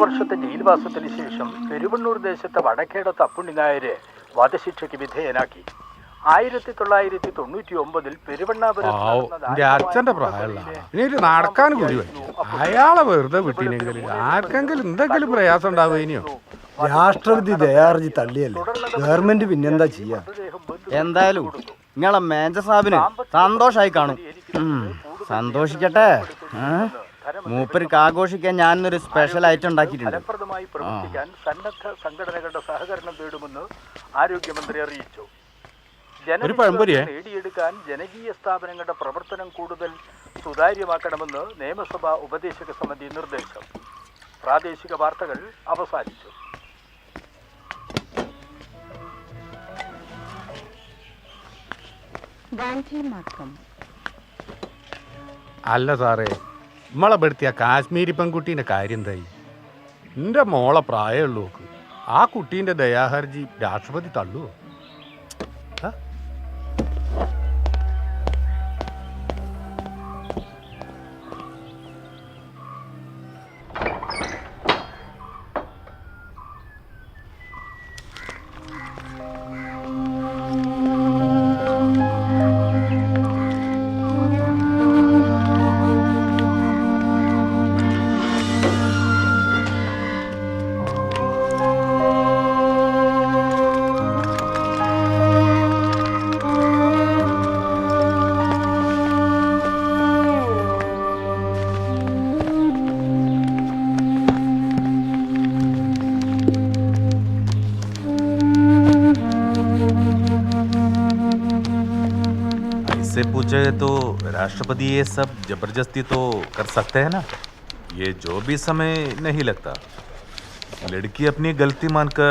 വർഷത്തെ ജയിൽവാസത്തിന് ശേഷം പെരുവണ്ണൂർ ദേശത്തെ വടക്കേടത്ത് അപ്പുണ്ണി നായരെ വധശിക്ഷയ്ക്ക് വിധേയനാക്കി. 1999 എന്റെ അച്ഛന്റെ പ്രായമുള്ള നടക്കാൻ കൂടി അയാളെ വെറുതെ വിട്ടിനെങ്കിൽ ആർക്കെങ്കിലും എന്തെങ്കിലും പ്രയാസം ഉണ്ടാവുകയോ. രാഷ്ട്രപതി ദയാർജി തള്ളിയല്ലേ, ഗവൺമെന്റ് പിന്നെന്താ ചെയ്യാ? എന്തായാലും നിങ്ങളെ മേജർ സാഹിബിന് സന്തോഷായി കാണും. സന്തോഷിക്കട്ടെ. മൂപ്പർക്ക് ആഘോഷിക്കാൻ ഞാനൊരു സ്പെഷ്യൽ ഐറ്റം ഉണ്ടാക്കിയിട്ടുണ്ട്. ഫലപ്രദമായി പ്രവർത്തിക്കാൻ സന്നദ്ധ സംഘടനകളുടെ സഹകരണം തേടുമെന്ന് ആരോഗ്യമന്ത്രി അറിയിച്ചു. നേടിയെടുക്കാൻ ജനകീയ സ്ഥാപനങ്ങളുടെ പ്രവർത്തനം കൂടുതൽ സുതാര്യമാക്കണമെന്ന് നിയമസഭാ ഉപദേശക സമിതി നിർദ്ദേശം. പ്രാദേശിക വാർത്തകൾ അവസാനിച്ചു. അല്ല സാറേ, നമ്മളെ പെടുത്തിയ കാശ്മീരി പെൺകുട്ടീൻ്റെ കാര്യം എന്തായി? എൻ്റെ മോളെ പ്രായമുള്ളൂ. ആ കുട്ടീൻ്റെ ദയാഹർജി രാഷ്ട്രപതി തള്ളുവോ? से पूछे तो राष्ट्रपति ये सब जबरदस्ती तो कर सकते हैं ना, ये जो भी समय नहीं लगता। लड़की अपनी गलती मानकर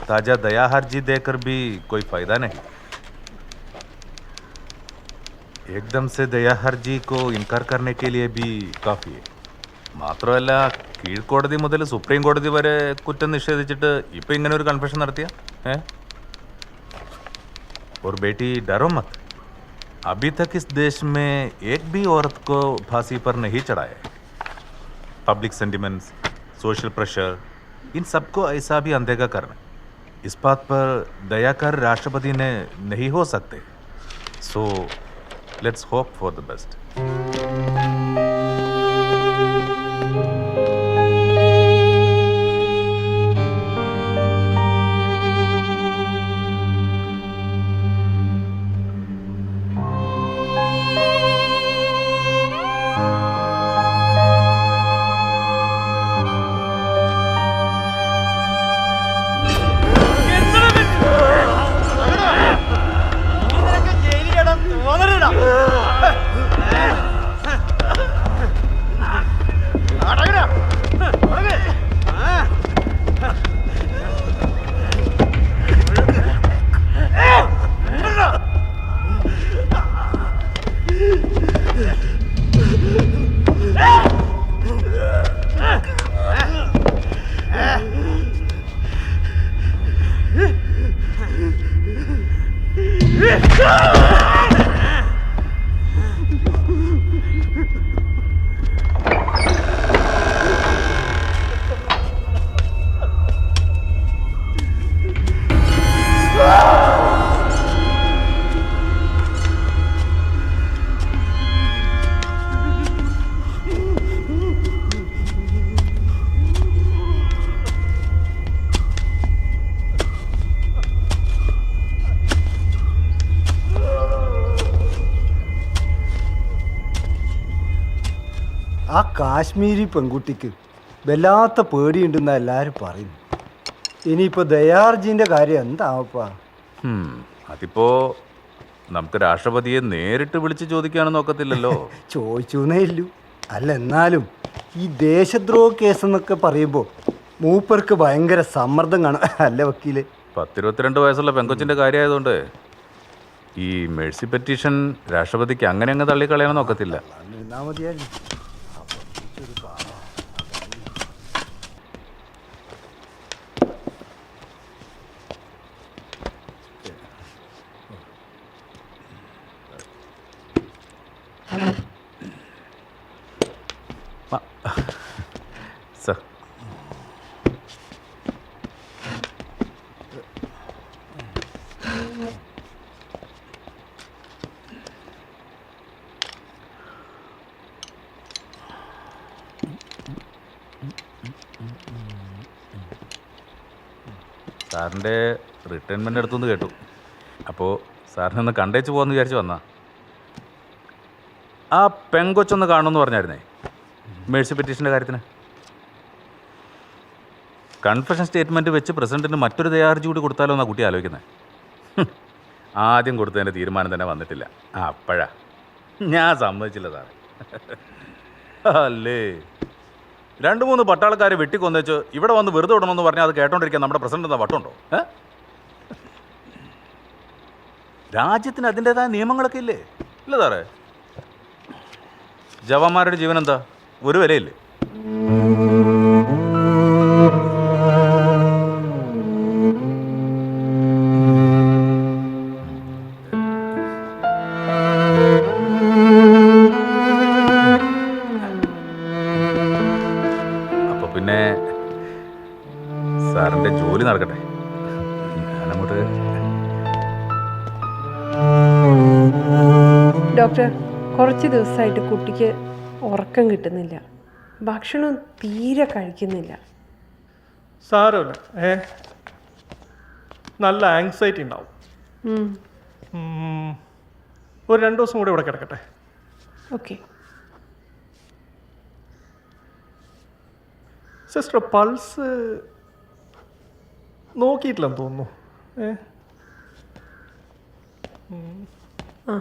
ताजा दयाहर्जी देकर भी कोई फायदा नहीं। एकदम से दयाहर्जी को इनकार करने के लिए भी काफ़ी है. മാത്രമല്ല കീഴ്ക്കോടതി മുതൽ സുപ്രീം കോടതി വരെ കുറ്റം നിഷേധിച്ചിട്ട് ഇപ്പം ഇങ്ങനെ ഒരു കൺഫെഷൻ നടത്തിയ और बेटी डरो मत, अभी तक इस देश में एक भी औरत को फांसी पर नहीं चढ़ाया है. पब्लिक सेंटिमेंट्स, सोशल प्रेशर, इन सबको ऐसा भी अनदेखा करना, इस बात पर दया कर राष्ट्रपति ने नहीं हो सकते. So let's hope for the best. ആ കാശ്മീരി പെൺകുട്ടിക്ക് വല്ലാത്ത പേടിയുണ്ടെന്ന് എല്ലാവരും പറയുന്നു. ഇനിയിപ്പോൾ ദയാർജിൻ്റെ കാര്യം എന്താപ്പാ? അതിപ്പോ നമുക്ക് രാഷ്ട്രപതിയെ നേരിട്ട് വിളിച്ച് ചോദിക്കാനൊന്നും ഒക്കത്തില്ലല്ലോ. ചോദിച്ചേ ഇല്ലു. അല്ല, എന്നാലും ഈ ദേശദ്രോഹ കേസെന്നൊക്കെ പറയുമ്പോൾ മൂപ്പർക്ക് ഭയങ്കര സമ്മർദ്ദം കാണും അല്ലേ വക്കീല്? 22 വയസ്സുള്ള പെങ്കൊച്ചിൻ്റെ കാര്യമായതുകൊണ്ട് ഈ മേഴ്സി പെറ്റീഷൻ രാഷ്ട്രപതിക്ക് അങ്ങനെ അങ്ങ് തള്ളിക്കളയാനൊന്നും ഒക്കത്തില്ല. എന്നാ മതിയായിരുന്നു. സാറിൻ്റെ റിട്ടയർമെൻ്റ് എടുത്തുനിന്ന് കേട്ടു. അപ്പോൾ സാറിനെ ഒന്ന് കണ്ടേച്ച് പോകാമെന്ന് വിചാരിച്ച് വന്നാ. ആ പെങ്കൊച്ചൊന്ന് കാണുമെന്ന് പറഞ്ഞായിരുന്നേ മേഴ്സി പെറ്റീഷൻ്റെ കാര്യത്തിന്. കൺഫെഷൻ സ്റ്റേറ്റ്മെൻറ്റ് വെച്ച് പ്രസിഡൻറ്റിന് മറ്റൊരു ദയാഹർജി കൂടി കൊടുത്താലോ എന്നാണ് കുട്ടി ആലോചിക്കുന്നത്. ആദ്യം കൊടുത്തതിൻ്റെ തീരുമാനം തന്നെ വന്നിട്ടില്ല. അപ്പോഴാ ഞാൻ സമ്മതിച്ചില്ല സാറേ. അല്ലേ 2-3 പട്ടാളക്കാരെ വെട്ടിക്കൊന്നേച്ച് ഇവിടെ വന്ന് വെറുതെ വിടണമെന്ന് പറഞ്ഞാൽ അത് കേട്ടോണ്ടിരിക്കാൻ നമ്മുടെ പ്രസിഡന്റ് എന്താ വട്ടുണ്ടോ? രാജ്യത്തിന് അതിൻ്റെതായ നിയമങ്ങളൊക്കെ ഇല്ലേ? ഇല്ല സാറേ, ജവാന്മാരുടെ ജീവൻ എന്താ ഒരു വിലയില്ലേ? അപ്പൊ പിന്നെ സാറിന്റെ ജോലി നടക്കട്ടെ. ഞാനങ്ങോട്ട് ഡോക്ടർ, കുറച്ച് ദിവസമായിട്ട് കുട്ടിക്ക് ഉറക്കം കിട്ടുന്നില്ല, ഭക്ഷണം തീരെ കഴിക്കുന്നില്ല. സാരമില്ല, നല്ല ആങ്സൈറ്റി ഉണ്ടാവും. ഒരു 2 ദിവസം കൂടി ഇവിടെ കിടക്കട്ടെ. ഓക്കെ. സിസ്റ്റർ, പൾസ് നോക്കിയിട്ടില്ലെന്ന് തോന്നുന്നു. ആ,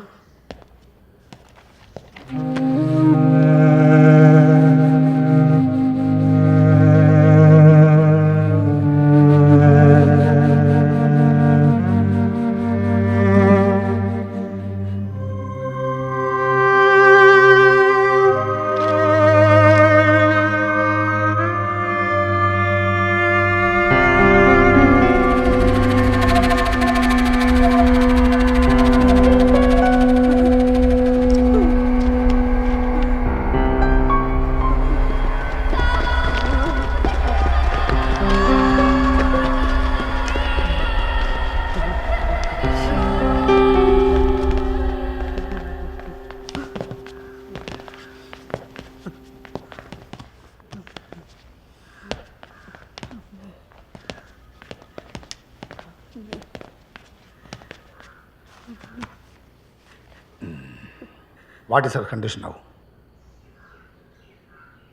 വാട്ട് ഈസ് അവർ കണ്ടീഷൻ ആവും?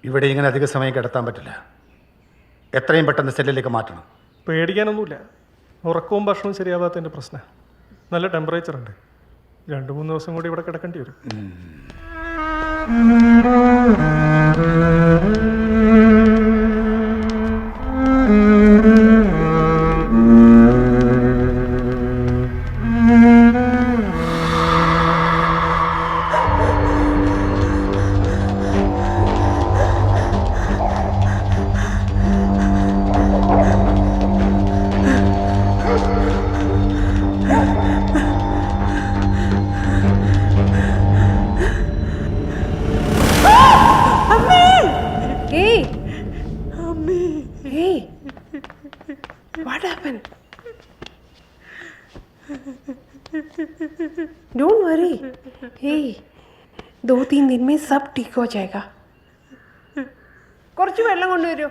ഇവിടെ ഇങ്ങനെ അധിക സമയം കിടത്താൻ പറ്റില്ല. എത്രയും പെട്ടെന്ന് സെല്ലിലേക്ക് മാറ്റണം. പേടിക്കാനൊന്നുമില്ല. ഉറക്കവും ഭക്ഷണവും ശരിയാവാത്തതിൻ്റെ പ്രശ്നം. നല്ല ടെമ്പറേച്ചർ ഉണ്ട്. 2-3 ദിവസം കൂടി ഇവിടെ കിടക്കേണ്ടി വരും. what happened? Don't worry. Hey, 2-3 दिन में सब ठीक हो जाएगा. കുറച്ച് വെള്ളം കൊണ്ടുവരൂ.